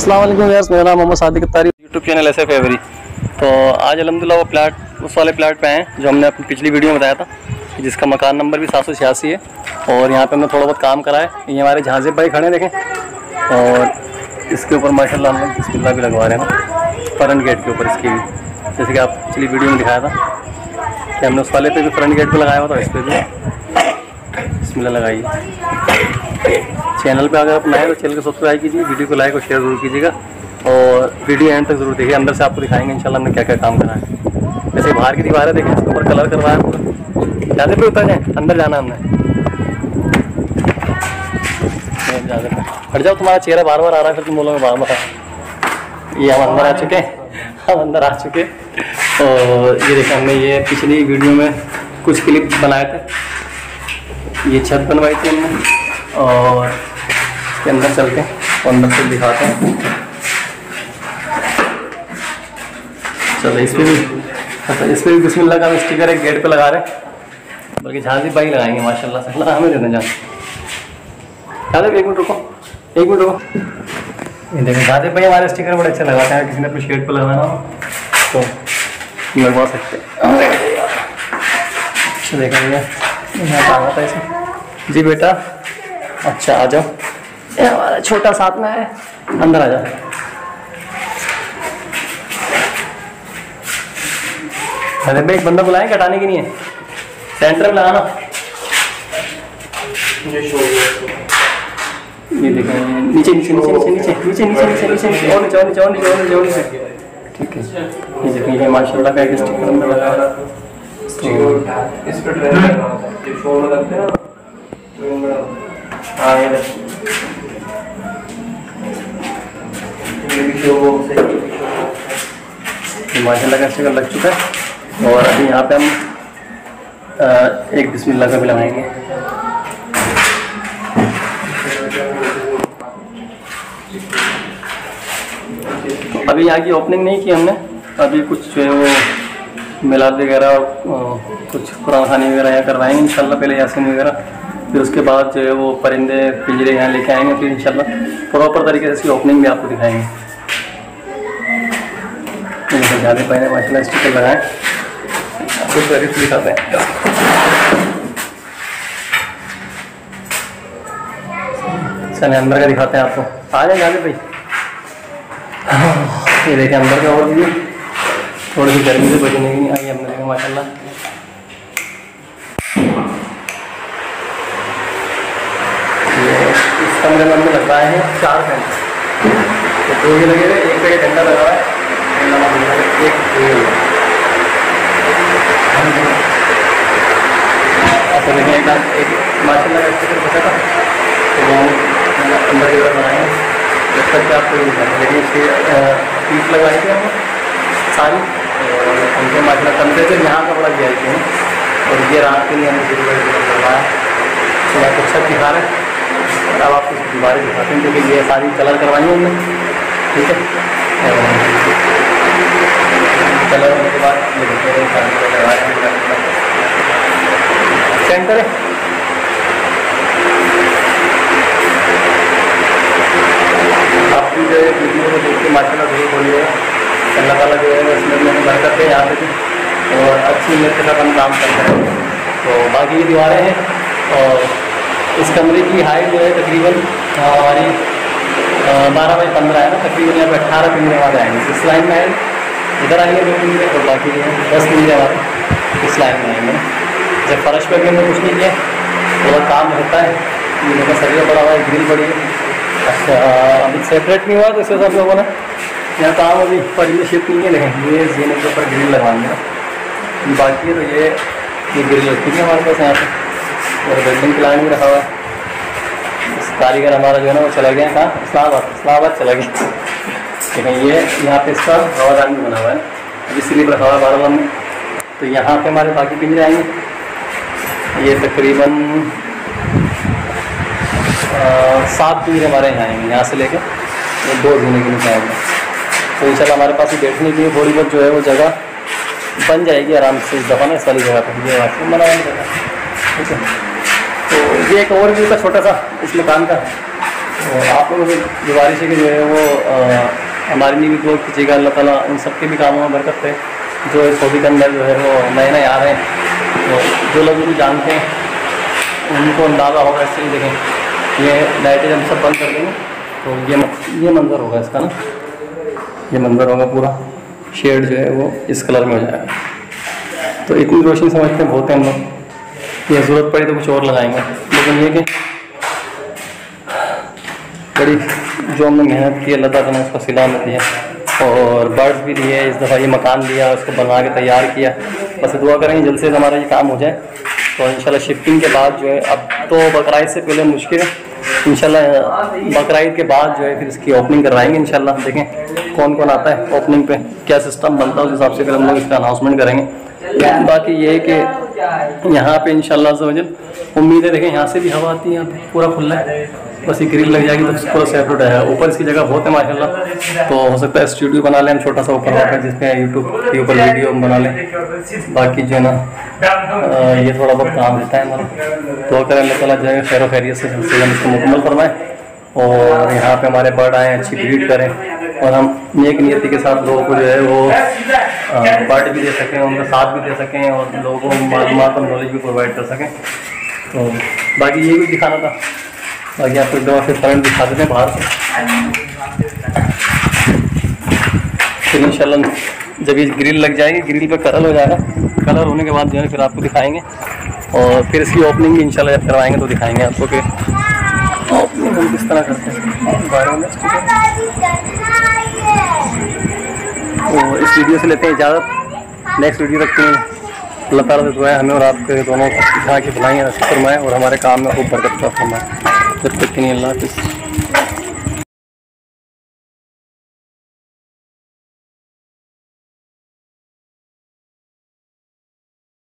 अस्सलाम वालेकुम यार, मेरा नाम मोहम्मद सादिक अत्तारी, यूट्यूब चैनल ऐसे फेवरी। तो आज अलहमदिल्ला वो प्लाट उस वाले प्लाट पे हैं जो हमने अपनी पिछली वीडियो में बताया था, जिसका मकान नंबर भी 786 है। और यहाँ पे हमने थोड़ा बहुत काम करा है। ये हमारे झांसे भाई खड़े देखें, और इसके ऊपर माशाल्लाह हमने बिस्मिल्लाह भी लगवा रहे हैं फ्रंट गेट के ऊपर। इसकी भी जैसे कि आप पिछली वीडियो में दिखाया था कि हमने उस वाले पे भी फ्रंट गेट पर लगाया हुआ था, इस पर भी बिस्मिल्लाह लगाइए। चैनल पे अगर आप नए तो चैनल को सब्सक्राइब कीजिए, वीडियो को लाइक और शेयर जरूर कीजिएगा, और वीडियो एंड तक जरूर देखिए। अंदर से आपको दिखाएंगे इंशाल्लाह हमने क्या क्या काम करा है। जैसे बाहर की दीवारें देखें, इसके ऊपर कलर करवाया पूरा। ज़्यादा पे उतर जाए, अंदर जाना हमने। हट जाओ, तुम्हारा चेहरा बार बार आ रहा है, फिर तुम बोलोगे बार बार। ये हम अंदर आ चुके हैं, और ये देखें हमने ये पिछली वीडियो में कुछ क्लिप बनाए थे। ये छत बनवाई थी हमने, और इसके अंदर चलते हैं और अंदर से दिखाते हैं। चलो इस पर भी बिस्मिल्लाह का स्टिकर एक गेट पे लगा रहे हैं, बल्कि झांसी भाई लगाएंगे माशाल्लाह से। हमें देना जान, एक मिनट रुको। ये देखो झांसी भाई हमारे स्टिकर बड़े अच्छे लगाते हैं। किसी ने अपने शेड पर लगाना हो तो लगवा सकते हैं। अच्छा देखेंगे यहाँ था इसे। जी बेटा, अच्छा आ जाओ, हमारा छोटा साथ में है, अंदर आ जाओ। अरे भाई एक बंदा बुलाएं, हटाने की नहीं है, सेंटर में लगाना। ये देखें नीचे नीचे नीचे नीचे नीचे नीचे नीचे नीचे नीचे नीचे और नीचे नीचे नीचे नीचे। ठीक है, ये देखें ये माशाल्लाह का एक स्टिकर अंदर लगा है। इस पे माशाल्लाह का स्टिकर लग चुका है। और अभी यहाँ पे हम एक बिस्मिल्लाह का भी लगाएंगे। तो अभी यहाँ की ओपनिंग नहीं की हमने, अभी कुछ जो है वो मिलाद वगैरह, कुछ कुरान खानी वगैरह यहाँ करवाएंगे इंशाल्लाह, पहले यासीन वगैरह, फिर उसके बाद जो है वो परिंदे पिंजरे यहाँ लेके आएंगे, फिर इंशाल्लाह प्रॉपर तरीके से इसकी ओपनिंग भी आपको दिखाएंगे। ज़्यादा पहले माशाल्लाह स्टिकर लगाएं, कुछ तरीके दिखाते हैं। चलिए अंदर का दिखाते हैं आपको, आ जाए ज़्यादा भाई। ये देखें अंदर का, और भी थोड़ी सी गर्मी से बचने की आई हमने देखा माशाल्लाह। इस कमरे में हमने लगवाए हैं 4 फैन, तो 2 ये लगे हुए, एक पे डंडा लगा हुआ है, एक ऐसा देखें। एक माशाल्लाह का स्टिकर बचा था, तो वो अंदर की तरफ बनाए हैं। जब तक कि आपको लेकिन इसकी पीस लगाई थी हमने सारी, और उनके माशाल्लाह टेम्परेचर यहाँ का बड़ा दिया है। और ये रात के लिए हमने करवाया, तो आपको छत दिखा रहे हैं। और अब आपको दीवारें दिखाते हैं, क्योंकि ये सारी कलर करवाई है हमने। ठीक है, कलर होने के बाद सेंटर है। आपकी जो है वीडियो को देख के माशाल्लाह जरूर बोलिएगा, अल्लाह ताला जो है इसमें भी हमें बरकत है यहाँ पे भी, और अच्छी नीयत के साथ हम काम करते हैं। तो बाकी ये दीवारें हैं, और इस कमरे की हाइट जो है तकरीबन हमारी 12 बाई 15 है ना, तकरीबन यहाँ पे 18 पिंजरे हमारे आएंगे। इस लाइन में आएंगे, इधर आएंगे 2 पिंजरे, और बाकी 10 पिंजरे हमारे इस लाइन में आएंगे। जब फर्श पे भी हमने कुछ नहीं किया, थोड़ा काम रहता है। ये देखो सरिया पड़ा हुआ है, ग्रिल पड़ी है। अच्छा अभी सेपरेट नहीं हुआ, तो इसके सब लोगों ने यहाँ काम अभी पर ये शिफ्ट नहीं है। लेकिन ये जीने के ऊपर ग्रिल लगवाएंगे ना, बाकी है। तो ये ग्रिल रखी है हमारे पास यहाँ पे, और बिल्डिंग प्लान भी रखा हुआ है। कारीगर हमारा जो है ना वो चला गया, कहाँ इस्लामाबाद चला गया। लेकिन ये यहाँ पे इसका हवादान भी बना हुआ है, अभी स्लीप रखा हुआ है 12 में। तो यहाँ पे हमारे बाकी पिंजरे आएंगे। ये तकरीबन 7 पिंजरे हमारे यहाँ आएंगे, यहाँ से लेकर 2 जीने के नीचे आएंगे। तो इंशाल्लाह हमारे पास ही बैठने के लिए थोड़ी बहुत जो है वो जगह बन जाएगी आराम से। इस दफ़ा ना इस वाली जगह पर ये वाशरूम बना हुआ है, ठीक है। तो ये एक ओवरव्यू का छोटा सा इस मकान का, और आप लोगों की गुजारिश है कि जो है वो हमारी भी ग्रोथ कीजिएगा। अल्लाह ताला उन सब के भी कामों में बरकत है जो इस हॉबी के अंदर जो है वो नए नए आ रहे हैं। तो जो लोग भी जानते हैं उनको अंदाज़ा होगा इससे। देखें ये लाइटें हम सब बंद कर देंगे तो ये मंज़र होगा इसका ना, ये मंज़र होगा पूरा शेड जो है वो इस कलर में हो जाएगा। तो इतनी रोशनी समझते हैं बहुत है हम लोग, ये ज़रूरत पड़ी तो कुछ और लगाएंगे, लेकिन ये कि बड़ी जो हमने मेहनत की अल्लाह ताला ने उसको सिला में दिया और बर्ड्स भी दिए। इस दफ़ा ये मकान दिया, उसको बना के तैयार किया। बस दुआ करेंगे जल्द से हमारा ये काम हो जाए तो इंशाल्लाह शिफ्टिंग के बाद जो है, अब तो बकरीद से पहले मुश्किल है, इंशाल्लाह बकरीद के बाद जो है फिर इसकी ओपनिंग करवाएंगे इंशाल्लाह। देखें कौन कौन आता है ओपनिंग पे, क्या सिस्टम बनता है, उस हिसाब से फिर हम लोग इसका अनाउंसमेंट करेंगे। बाकी ये है कि यहाँ पे इंशाल्लाह उम्मीद है, देखें यहाँ से भी हवा आती है, यहाँ पे पूरा खुला है, बस ये ग्रिल लग जाएगी तो पूरा सेपरेट है। ऊपर इसकी जगह बहुत है माशाल्लाह, तो हो सकता है स्टूडियो बना लें हम छोटा सा ऊपर वहाँ पर, जिसमें यूट्यूब के ऊपर वीडियो हम बना लें। बाकी जो है ना ये थोड़ा बहुत काम रहता है हमारा, तो अगर अल्लाह ताला जो है खैर खैरियत से हम इसको मुकम्मल फरमाएँ और यहाँ पे हमारे बर्ड आएँ, अच्छी ब्रीड करें और हम नेक नियति के साथ लोगों को जो है वो बर्ड भी दे सकें, उनका साथ भी दे सकें और लोगों को मालूमात और नॉलेज भी प्रोवाइड कर सकें। तो बाकी ये भी दिखाना था, बाकी आपको एक दफ़ा फिर फ्रंट दिखा देते हैं बाहर से। फिर इंशाल्लाह जब ये ग्रिल लग जाएगी, ग्रिल पे कलर हो जाएगा, कलर होने के बाद जो है फिर आपको दिखाएंगे और फिर इसकी ओपनिंग भी इंशाल्लाह जब करवाएंगे तो दिखाएंगे आपको कि ओपनिंग हम किस तरह करते हैं बारे में। तो इस वीडियो से लेते हैं इजाज़त, नेक्स्ट वीडियो तक के लिए अल्लाह ताला से दुआ है हमें और आपके दोनों यहाँ की भलाइयाँ नसीब फरमाएँ और हमारे काम में खूब बरकत फरमाएँ। जब तक के लिए अल्लाह हाफ़िज़।